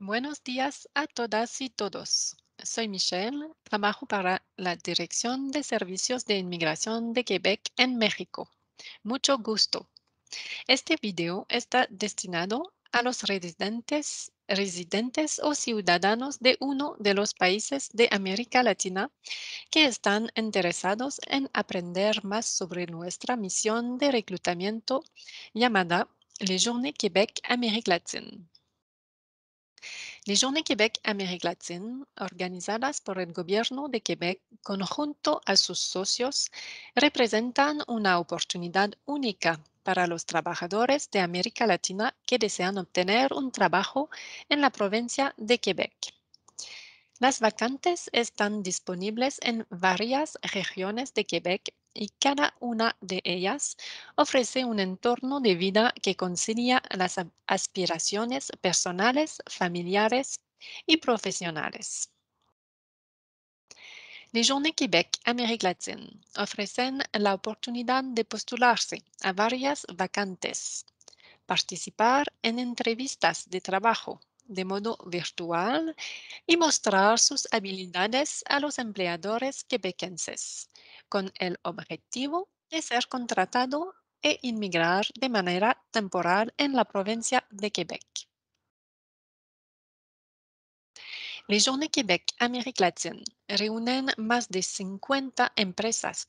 Buenos días a todas y todos. Soy Michelle, trabajo para la Dirección de Servicios de Inmigración de Quebec en México. Mucho gusto. Este video está destinado a los residentes o ciudadanos de uno de los países de América Latina que están interesados en aprender más sobre nuestra misión de reclutamiento llamada Les Journées Québec Amérique Latine. Les Journées Québec Amérique Latine, organizadas por el Gobierno de Quebec conjunto a sus socios, representan una oportunidad única para los trabajadores de América Latina que desean obtener un trabajo en la provincia de Quebec. Las vacantes están disponibles en varias regiones de Quebec y cada una de ellas ofrece un entorno de vida que concilia las aspiraciones personales, familiares y profesionales. Les Journées Québec Amérique Latine ofrecen la oportunidad de postularse a varias vacantes, participar en entrevistas de trabajo de modo virtual y mostrar sus habilidades a los empleadores quebequenses, con el objetivo de ser contratado e inmigrar de manera temporal en la provincia de Quebec. Les Journées Québec Amérique Latine reúnen más de 50 empresas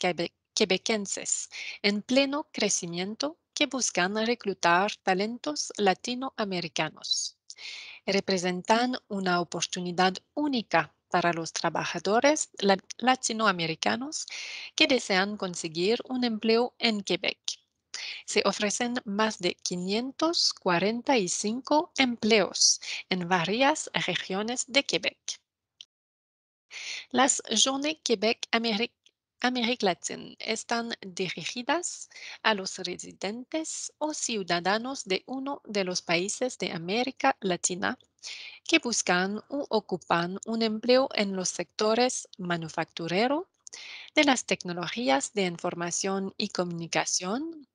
quebequenses en pleno crecimiento que buscan reclutar talentos latinoamericanos. Representan una oportunidad única para los trabajadores latinoamericanos que desean conseguir un empleo en Quebec. Se ofrecen más de 545 empleos en varias regiones de Quebec. Las Journées Québec Amérique Latine están dirigidas a los residentes o ciudadanos de uno de los países de América Latina que buscan u ocupan un empleo en los sectores manufacturero, de las tecnologías de información y comunicación,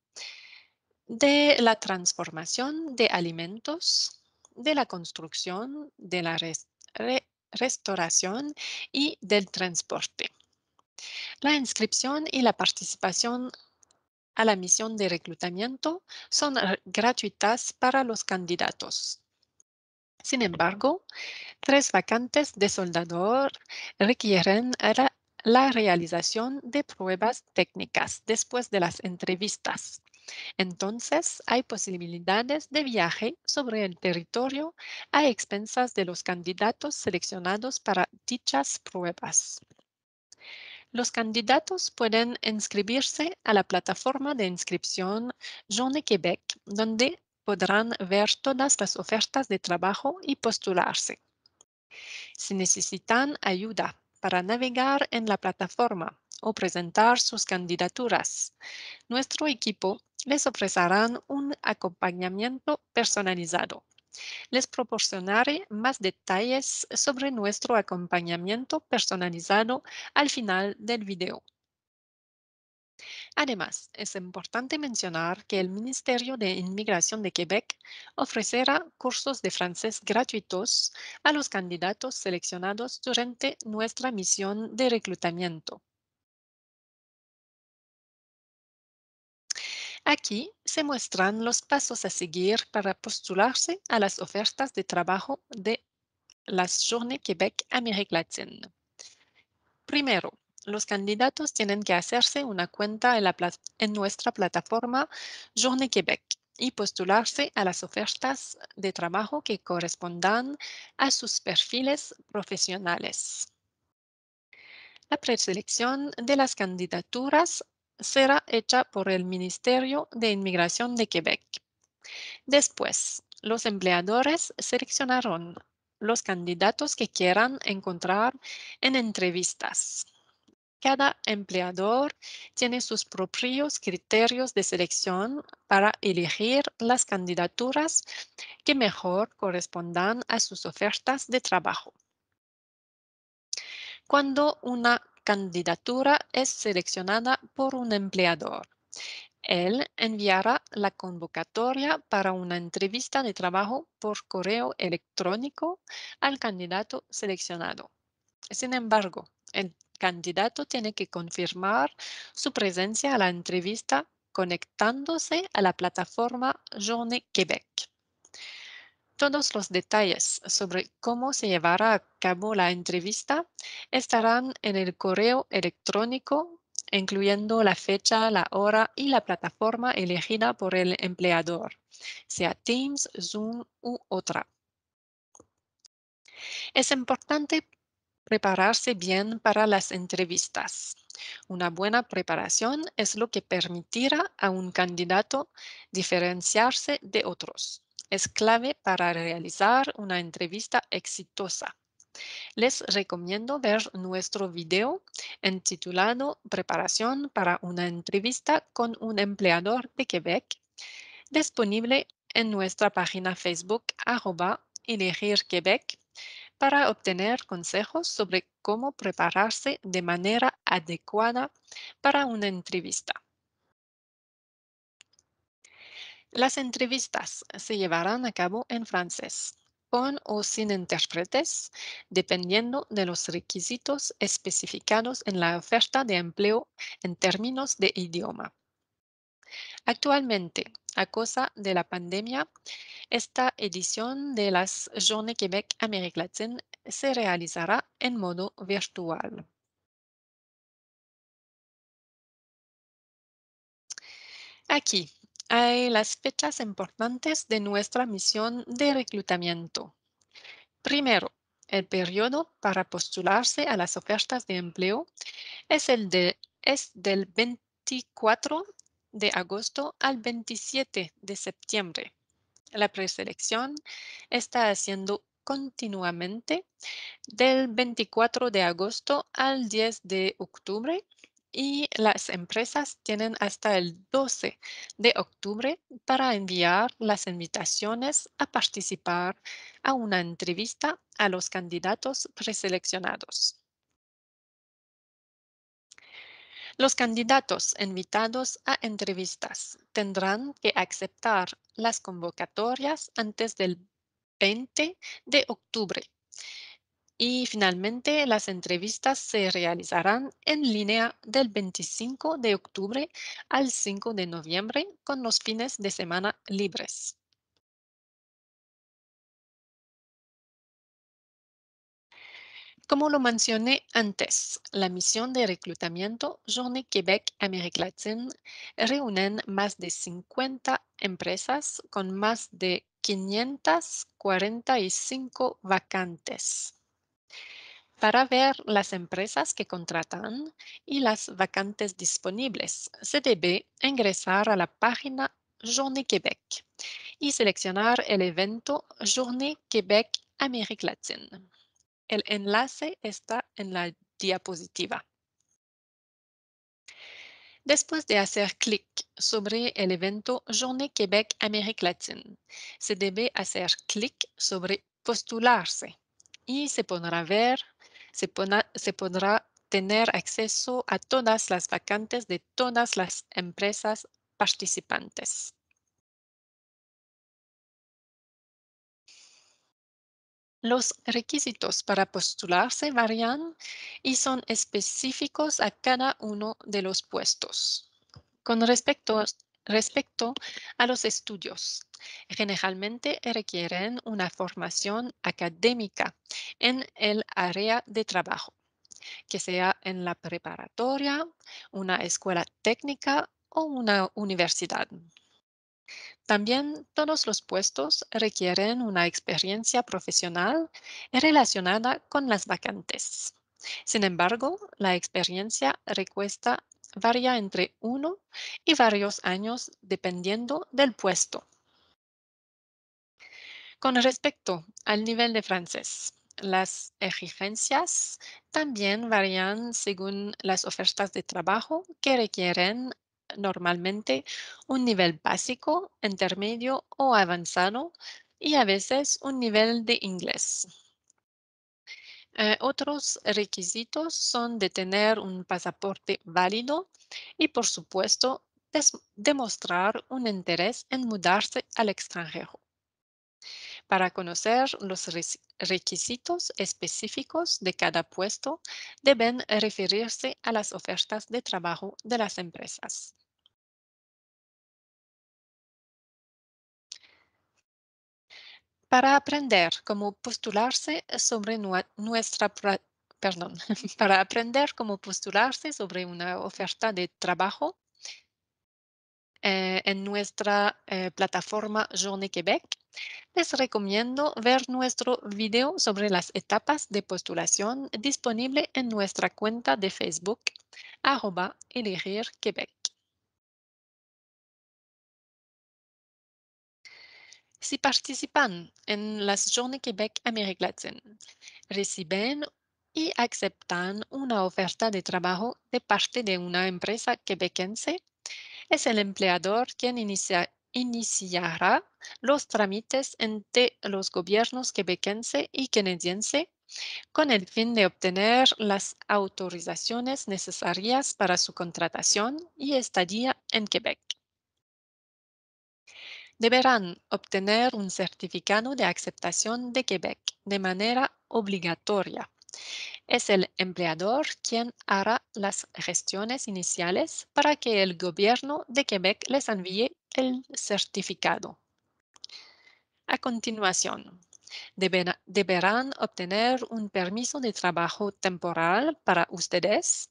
de la transformación de alimentos, de la construcción, de la restauración y del transporte. La inscripción y la participación a la misión de reclutamiento son gratuitas para los candidatos. Sin embargo, 3 vacantes de soldador requieren la realización de pruebas técnicas después de las entrevistas. Entonces, hay posibilidades de viaje sobre el territorio a expensas de los candidatos seleccionados para dichas pruebas. Los candidatos pueden inscribirse a la plataforma de inscripción Journée Québec, donde podrán ver todas las ofertas de trabajo y postularse. Si necesitan ayuda para navegar en la plataforma o presentar sus candidaturas, nuestro equipo les ofrecerá un acompañamiento personalizado. Les proporcionaré más detalles sobre nuestro acompañamiento personalizado al final del video. Además, es importante mencionar que el Ministerio de Inmigración de Quebec ofrecerá cursos de francés gratuitos a los candidatos seleccionados durante nuestra misión de reclutamiento. Aquí se muestran los pasos a seguir para postularse a las ofertas de trabajo de las Journées Québec Amérique Latine. Primero, los candidatos tienen que hacerse una cuenta en nuestra plataforma Journée Québec y postularse a las ofertas de trabajo que correspondan a sus perfiles profesionales. La preselección de las candidaturas será hecha por el Ministerio de Inmigración de Quebec. Después, los empleadores seleccionaron los candidatos que quieran encontrar en entrevistas. Cada empleador tiene sus propios criterios de selección para elegir las candidaturas que mejor correspondan a sus ofertas de trabajo. Cuando una candidatura es seleccionada por un empleador, Él enviará la convocatoria para una entrevista de trabajo por correo electrónico al candidato seleccionado. Sin embargo, el candidato tiene que confirmar su presencia a la entrevista conectándose a la plataforma Journée Québec. Todos los detalles sobre cómo se llevará a cabo la entrevista estarán en el correo electrónico, incluyendo la fecha, la hora y la plataforma elegida por el empleador, sea Teams, Zoom u otra. Es importante prepararse bien para las entrevistas. Una buena preparación es lo que permitirá a un candidato diferenciarse de otros. Es clave para realizar una entrevista exitosa. Les recomiendo ver nuestro video intitulado Preparación para una entrevista con un empleador de Quebec, disponible en nuestra página Facebook Elegir Quebec, para obtener consejos sobre cómo prepararse de manera adecuada para una entrevista. Las entrevistas se llevarán a cabo en francés, con o sin intérpretes, dependiendo de los requisitos especificados en la oferta de empleo en términos de idioma. Actualmente, a causa de la pandemia, esta edición de las Journées Québec Amérique Latine se realizará en modo virtual. Aquí hay las fechas importantes de nuestra misión de reclutamiento. Primero, el periodo para postularse a las ofertas de empleo es del 24 de agosto al 27 de septiembre. La preselección está haciendo continuamente del 24 de agosto al 10 de octubre, y las empresas tienen hasta el 12 de octubre para enviar las invitaciones a participar a una entrevista a los candidatos preseleccionados. Los candidatos invitados a entrevistas tendrán que aceptar las convocatorias antes del 20 de octubre. Y finalmente, las entrevistas se realizarán en línea del 25 de octubre al 5 de noviembre, con los fines de semana libres. Como lo mencioné antes, la misión de reclutamiento Journée Québec Amérique Latine reúnen más de 50 empresas con más de 545 vacantes. Para ver las empresas que contratan y las vacantes disponibles, se debe ingresar a la página Journée Québec y seleccionar el evento Journée Québec Amérique Latine. El enlace está en la diapositiva. Después de hacer clic sobre el evento Journée Québec Amérique Latine, se debe hacer clic sobre postularse y se podrá tener acceso a todas las vacantes de todas las empresas participantes. Los requisitos para postularse varían y son específicos a cada uno de los puestos. Con respecto a los estudios, generalmente requieren una formación académica en el área de trabajo, que sea en la preparatoria, una escuela técnica o una universidad. También todos los puestos requieren una experiencia profesional relacionada con las vacantes. Sin embargo, la experiencia requesta varía entre uno y varios años dependiendo del puesto. Con respecto al nivel de francés, las exigencias también varían según las ofertas de trabajo, que requieren normalmente un nivel básico, intermedio o avanzado, y a veces un nivel de inglés. Otros requisitos son de tener un pasaporte válido y, por supuesto, demostrar un interés en mudarse al extranjero. Para conocer los requisitos específicos de cada puesto, deben referirse a las ofertas de trabajo de las empresas. Para aprender cómo postularse sobre perdón, para aprender cómo postularse sobre una oferta de trabajo en nuestra plataforma Journée Québec, les recomiendo ver nuestro video sobre las etapas de postulación disponible en nuestra cuenta de Facebook, @elegir Québec. Si participan en las Journées Québec Amérique Latine, reciben y aceptan una oferta de trabajo de parte de una empresa quebequense, es el empleador quien iniciará los trámites entre los gobiernos quebequense y canadiense con el fin de obtener las autorizaciones necesarias para su contratación y estadía en Quebec. Deberán obtener un certificado de aceptación de Quebec de manera obligatoria. Es el empleador quien hará las gestiones iniciales para que el gobierno de Quebec les envíe el certificado. A continuación, deberán obtener un permiso de trabajo temporal para ustedes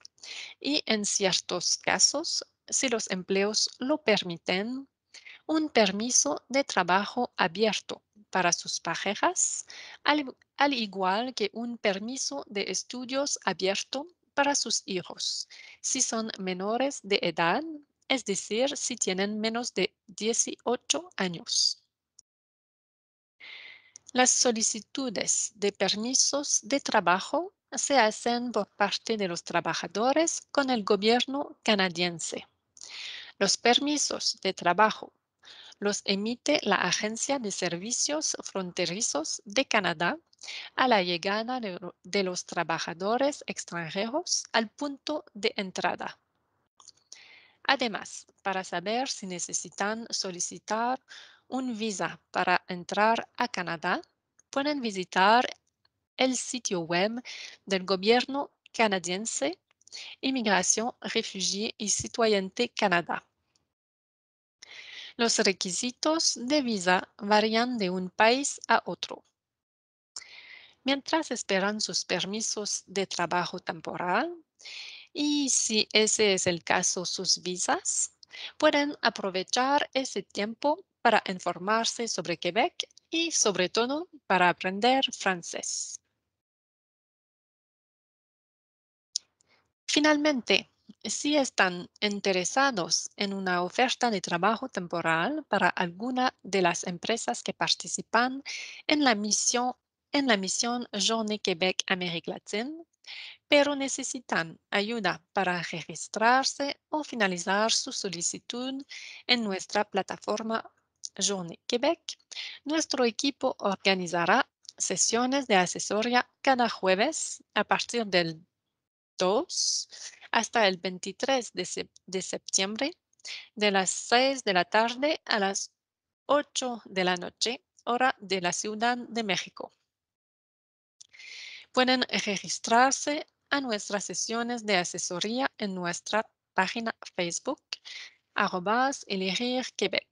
y, en ciertos casos, si los empleos lo permiten, un permiso de trabajo abierto para sus parejas, al igual que un permiso de estudios abierto para sus hijos, si son menores de edad, es decir, si tienen menos de 18 años. Las solicitudes de permisos de trabajo se hacen por parte de los trabajadores con el gobierno canadiense. Los permisos de trabajo los emite la Agencia de Servicios Fronterizos de Canadá a la llegada de los trabajadores extranjeros al punto de entrada. Además, para saber si necesitan solicitar un visa para entrar a Canadá, pueden visitar el sitio web del gobierno canadiense Inmigración, Refugiés y Citoyenneté Canadá. Los requisitos de visa varían de un país a otro. Mientras esperan sus permisos de trabajo temporal y, si ese es el caso, sus visas, pueden aprovechar ese tiempo para informarse sobre Quebec y, sobre todo, para aprender francés. Finalmente, si están interesados en una oferta de trabajo temporal para alguna de las empresas que participan en la misión Journée Québec Amérique Latine, pero necesitan ayuda para registrarse o finalizar su solicitud en nuestra plataforma Journée Québec, nuestro equipo organizará sesiones de asesoría cada jueves a partir del 2 hasta el 23 de septiembre, de las 6 de la tarde a las 8 de la noche, hora de la Ciudad de México. Pueden registrarse a nuestras sesiones de asesoría en nuestra página Facebook, @elegir Québec.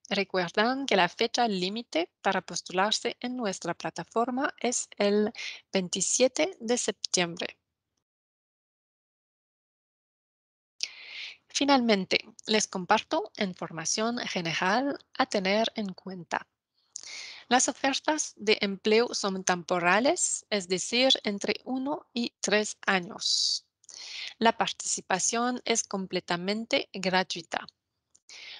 Recuerdan que la fecha límite para postularse en nuestra plataforma es el 27 de septiembre. Finalmente, les comparto información general a tener en cuenta. Las ofertas de empleo son temporales, es decir, entre 1 y 3 años. La participación es completamente gratuita.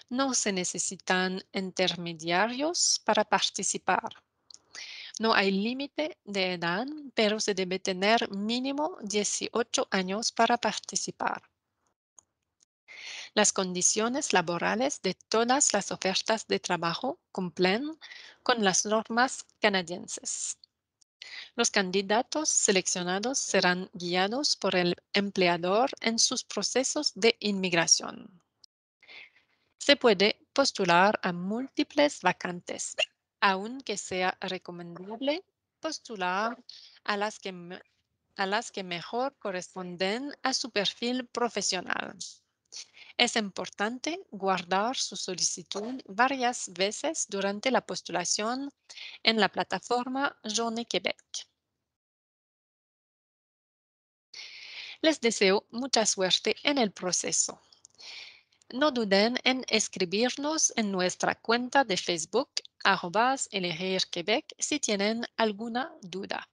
No se necesitan intermediarios para participar. No hay límite de edad, pero se debe tener mínimo 18 años para participar. Las condiciones laborales de todas las ofertas de trabajo cumplen con las normas canadienses. Los candidatos seleccionados serán guiados por el empleador en sus procesos de inmigración. Se puede postular a múltiples vacantes, aunque sea recomendable postular a a las que mejor corresponden a su perfil profesional. Es importante guardar su solicitud varias veces durante la postulación en la plataforma Journée Québec. Les deseo mucha suerte en el proceso. No duden en escribirnos en nuestra cuenta de Facebook @elegirquebec si tienen alguna duda.